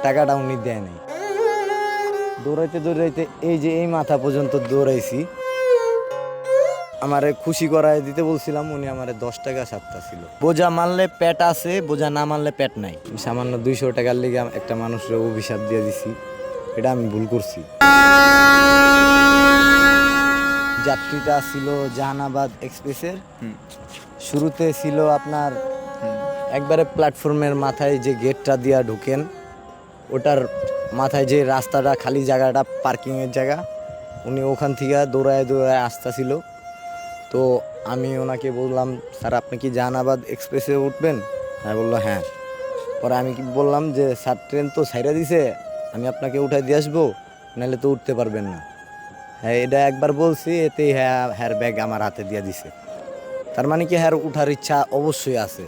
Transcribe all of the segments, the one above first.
টাকাটা উনি দেয় নাই। দৌড়াইতে দৌড়াইতে এই যে এই মাথা পর্যন্ত দৌড়াইছি। আমারে খুশি করায় দিতে বলছিলাম, উনি আমারে 10 টাকা সাতটা ছিল। বোঝা মানলে পেট আছে, বোঝা না মানলে পেট নাই। সামান্য 200 টাকার লিগে একটা মানুষের অভিশাপ দিয়ে দিছি, এটা আমি ভুল করছি। যাত্রীটা ছিল জাহানাবাদ এক্সপ্রেসের। শুরুতে ছিল আপনার একবারে প্ল্যাটফর্মের মাথায় যে গেটটা দিয়া ঢুকেন, ওটার মাথায় যে রাস্তাটা খালি জায়গাটা পার্কিংয়ের জায়গা, উনি ওখান থেকে দৌড়ায় দৌড়ায় আসতেছিল। তো আমি ওনাকে বললাম, স্যার আপনি কি জাহানাবাদ এক্সপ্রেসে উঠবেন? হ্যাঁ বললো হ্যাঁ। পরে আমি কি বললাম যে স্যার ট্রেন তো ছাইড়া দিছে, আমি আপনাকে উঠাই দিয়ে আসবো, নাহলে তো উঠতে পারবেন না। হ্যাঁ এটা একবার বলছি, এতেই হ্যার ব্যাগ আমার হাতে দিয়ে দিছে। তার মানে কি হ্যার উঠার ইচ্ছা অবশ্যই আছে।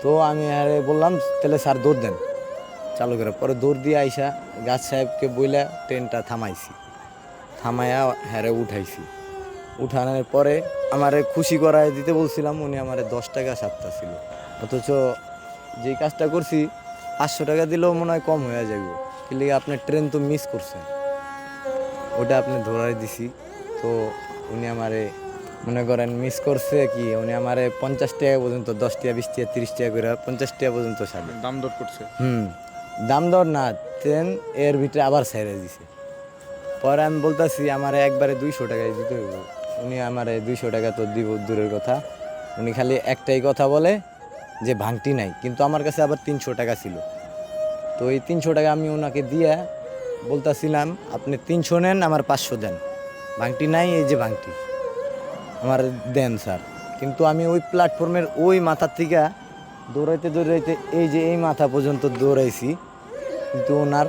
তো আমি হ্যারে বললাম তাহলে স্যার দৌড় দেন চালু করে। পরে দৌড় দিয়ে আইসা গাছ সাহেবকে বইলা ট্রেনটা থামাইয়া হ্যারে উঠাইছি। উঠানোর পরে আমারে খুশি করায় দিতে বলছিলাম, উনি আমারে 10 টাকা সাতটা ছিল। অথচ যেই কাজটা করছি 500 টাকা দিলেও মনে হয় কম হয়ে যাবে, কিন্তু আপনার ট্রেন তো মিস করছেন, ওটা আপনি ধরাই দিছি। তো উনি আমারে মনে করেন মিস করছে কি, উনি আমারে 50 টাকা পর্যন্ত, 10 টাকা 20 টাকা 30 টাকা করে 50 টাকা পর্যন্ত ছাড়ে দাম দর করছে। দাম দর না, ট্রেন এর ভিতরে আবার ছেড়ে দিছে। পরে আমি বলতেছি আমারে একবারে 200 টাকায় দিতে হইব। উনি আমারে 200 টাকা তো দিব দূরের কথা, উনি খালি একটাই কথা বলে যে ভাঙটি নাই, কিন্তু আমার কাছে আবার 300 টাকা ছিল। তো এই 300 টাকা আমি ওনাকে দিয়ে বলতেছিলাম আপনি 300 নেন, আমার 500 দেন, ভাঙটি নাই, এই যে ভাঙটি আমার দেন স্যার। কিন্তু আমি ওই প্ল্যাটফর্মের ওই মাথার থেকে দৌড়াইতে দৌড়াইতে এই যে এই মাথা পর্যন্ত দৌড়াইছি, কিন্তু ওনার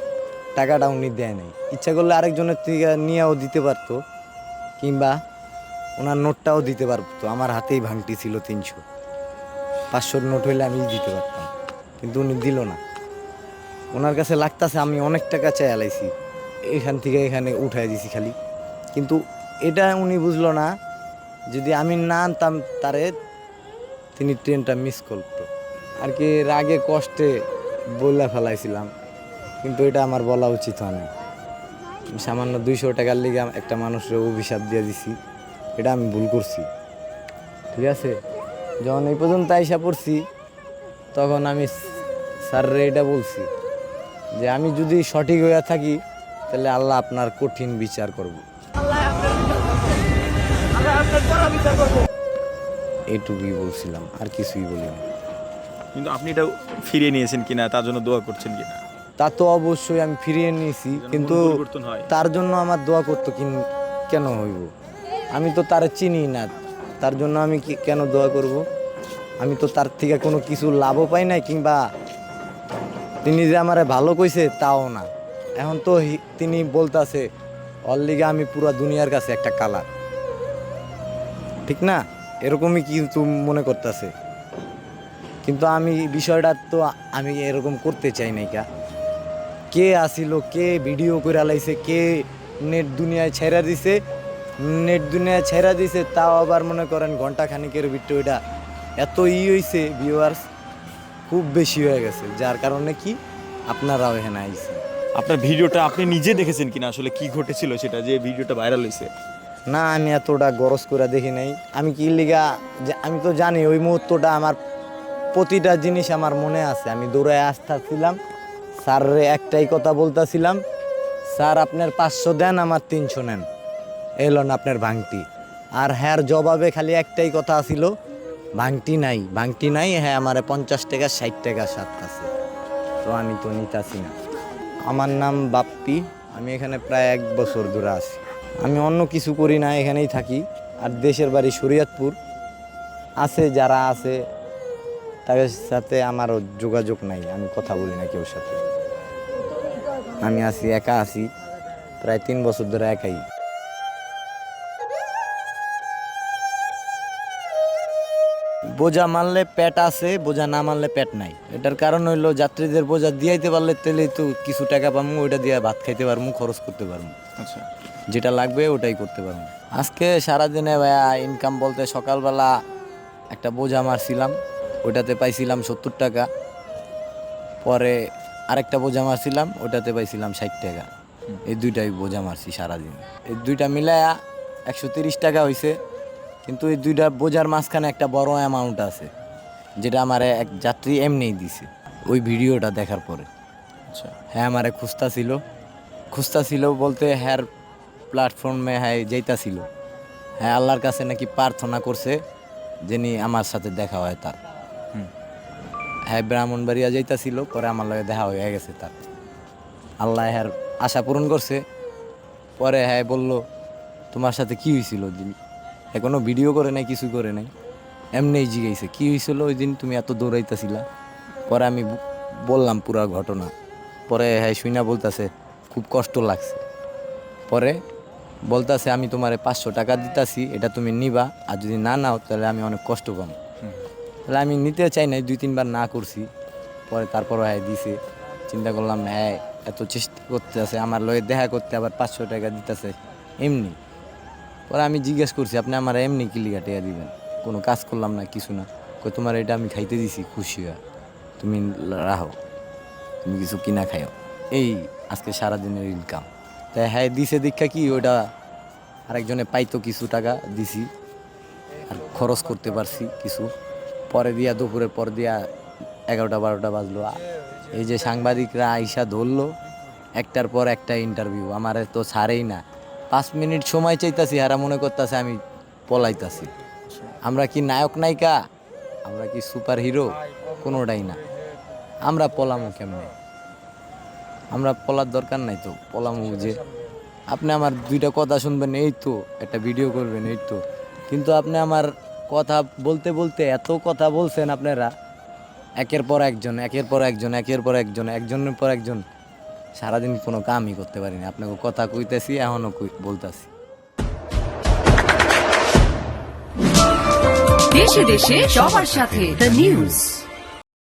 টাকাটা উনি দেয় নাই। ইচ্ছা করলে আরেকজনের থেকে নিয়েও দিতে পারতো, কিংবা ওনার নোটটাও দিতে পারতো। আমার হাতেই ভাঙটি ছিল 300, 500 নোট হইলে আমি দিতে পারতাম, কিন্তু উনি দিল না। ওনার কাছে লাগতাছে আমি অনেক টাকা চাই আলাইছি, এখান থেকে এখানে উঠাই দিছি খালি, কিন্তু এটা উনি বুঝলো না। যদি আমি না আনতাম তারে, তিনি ট্রেনটা মিস করতো আর কি। রাগে কষ্টে বলে ফেলাইছিলাম, কিন্তু এটা আমার বলা উচিত হয় না। সামান্য 200 টাকার লিগে একটা মানুষের অভিশাপ দিয়ে দিছি, এটা আমি ভুল করছি। ঠিক আছে, যখন এই পর্যন্ত আইসা পড়ছি, তখন আমি স্যাররে এটা বলছি যে আমি যদি সঠিক হইয়া থাকি, তাহলে আল্লাহ আপনার কঠিন বিচার করব। এইটুকুই বলছিলাম, আর কিছুই বলিনি। কিন্তু আপনি এটা ফিরিয়ে নিয়েছেন কিনা, তার জন্য দোয়া করছেন কিনা? তা তো অবশ্যই আমি ফিরিয়ে নিয়েছি, কিন্তু পরিবর্তন হয়। তার জন্য আমার দোয়া করতে কেন হইব? আমি তো তার চিনি না, তার জন্য আমি কেন দোয়া করব? আমি তো তার থেকে কোনো কিছু লাভও পাই নাই, কিংবা তিনি যে আমারে ভালো কইছে তাও না। এখন তো তিনি বলতাছে ওর লিগে আমি পুরা দুনিয়ার কাছে একটা কালার, ঠিক না? এরকমই কিন্তু মনে করতেছে, কিন্তু আমি বিষয়টা তো আমি এরকম করতে চাই নাই। কে আসিল, কে ভিডিও করে আলাইছে, কে নেট দুনিয়ায় ছেড়া দিছে, তাও আবার মনে করেন ঘন্টা খানিকের ভিতরে ওইটা এত হইছে, ভিউয়ার্স খুব বেশি হয়ে গেছে, যার কারণে কি আপনারাও এখানে আইছে। আপনার ভিডিওটা আপনি নিজে দেখেছেন কিনা, আসলে কি ঘটেছিল সেটা, যে ভিডিওটা ভাইরাল হয়েছে? না, আমি এতটা গরজ করে দেখি নাই। আমি কি লিগা, যে আমি তো জানি ওই মুহূর্তটা আমার প্রতিটা জিনিস আমার মনে আছে। আমি দৌড়ায় আসতেছিলাম, স্যাররে একটাই কথা বলতেছিলাম, স্যার আপনার 500 দেন, আমার 300 নেন, এলো না আপনার ভাঙটি। আর হ্যার জবাবে খালি একটাই কথা ছিল, ভাঙটি নাই, হ্যাঁ আমার 50 টাকা 60 টাকা সাতটাছে। তো আমি তো নিতাছি না। আমার নাম বাপ্পি, আমি এখানে প্রায় 1 বছর ধরে আছি। আমি অন্য কিছু করি না, এখানেই থাকি। আর দেশের বাড়ি শরীয়তপুর। আছে যারা আছে তাদের সাথে আমারও যোগাযোগ নাই, আমি কথা বলি না কেউর সাথে। আমি একা আছি প্রায় 3 বছর ধরে একাই। বোঝা মানলে পেট আছে, বোঝা না মানলে পেট নাই। এটার কারণ হইলো যাত্রীদের বোঝা দিয়াইতে পারলে তাহলে তো কিছু টাকা পাবো, ওইটা দিয়ে ভাত খাইতে পারবো, খরচ করতে পারবো। আচ্ছা, যেটা লাগবে ওটাই করতে পারবো। আজকে সারাদিনে ভাইয়া ইনকাম বলতে সকালবেলা একটা বোঝা মারছিলাম, ওইটাতে পাইছিলাম 70 টাকা। পরে আরেকটা বোঝা মারছিলাম, ওটাতে পাইছিলাম 60 টাকা। এই দুইটাই বোঝা মারছি সারাদিন। এই দুইটা মিলায়া 130 টাকা হয়েছে। কিন্তু এই দুইটা বোঝার মাঝখানে একটা বড় অ্যামাউন্ট আছে, যেটা আমার এক যাত্রী এমনিই দিছে ওই ভিডিওটা দেখার পরে। আচ্ছা, হ্যাঁ আমারে খুঁজতা ছিল বলতে হ্যাঁ প্ল্যাটফর্মে হ্যাঁ যাইতাছিল। হ্যাঁ আল্লাহর কাছে নাকি প্রার্থনা করছে যিনি আমার সাথে দেখা হয় তার। হ্যাঁ ব্রাহ্মণবাড়িয়া যাইতাছিল, পরে আমার লগে দেখা হয়ে গেছে তার। আল্লাহ হ্যাঁ আশা পূরণ করছে। পরে হ্যাঁ বলল তোমার সাথে কি হয়েছিল ওই দিন। এখনো ভিডিও করে নাই, কিছু করে নাই, এমনিই জিজ্ঞাসা কি হয়েছিল ওই দিন, তুমি এত দৌড়াইতেছিলা। পরে আমি বললাম পুরা ঘটনা। পরে হ্যাঁ শুইনা বলতেছে খুব কষ্ট লাগছে। পরে বলতাছে আমি তোমারে 500 টাকা দিতাছি, এটা তুমি নিবা, আর যদি না নাও তাহলে আমি অনেক কষ্ট পাম। তাহলে আমি নিতে চাই নাই, 2-3 বার না করছি। পরে তারপরও হ্যাঁ দিছে। চিন্তা করলাম হ্যাঁ এত চেষ্টা করতেছে আমার লগে দেখা করতে, আবার 500 টাকা দিতেছে এমনি। পরে আমি জিজ্ঞেস করছি আপনি আমার এমনি কি লিগা টাকা দিবেন, কোনো কাজ করলাম না, কিছু না। কই তোমার এটা আমি খাইতে দিছি খুশি হয়ে, তুমি রাখো, তুমি কিছু কিনা খাইও। এই আজকে সারাদিনের ইনকাম। তাই হ্যাঁ দিছে দীক্ষা কি ওইটা আরেকজনে পাইতো, কিছু টাকা দিছি আর খরচ করতে পারছি কিছু। পরে দিয়া দুপুরের পর দিয়া 11টা-12টা বাজলো। এই যে সাংবাদিকরা আইসা ধরলো, একটার পর একটা ইন্টারভিউ, আমার তো ছাড়েই না। 5 মিনিট সময় চাইতাছি, হারা মনে করতেছে আমি পলাইতাছি। আমরা কি নায়ক নায়িকা, আমরা কি সুপার হিরো? কোনোটাই না। আমরা পলামো কেমনে? আমরা পলার দরকার নাই তো, পলামো যে আপনি আমার 2টা কথা শুনবেন এই তো, একটা ভিডিও করবেন এই তো। কিন্তু আপনি আমার কথা বলতে বলতে এত কথা বলছেন আপনারা, একের পর একজন, একের পর একজন, একের পর একজন, একজনের পর একজন। সারাদিন কোনো কামই করতে পারিনি। আপনাকে কথা কইতেছি, এখনও বলতেছি। দেশে দেশে সবার সাথে দ্য নিউজ।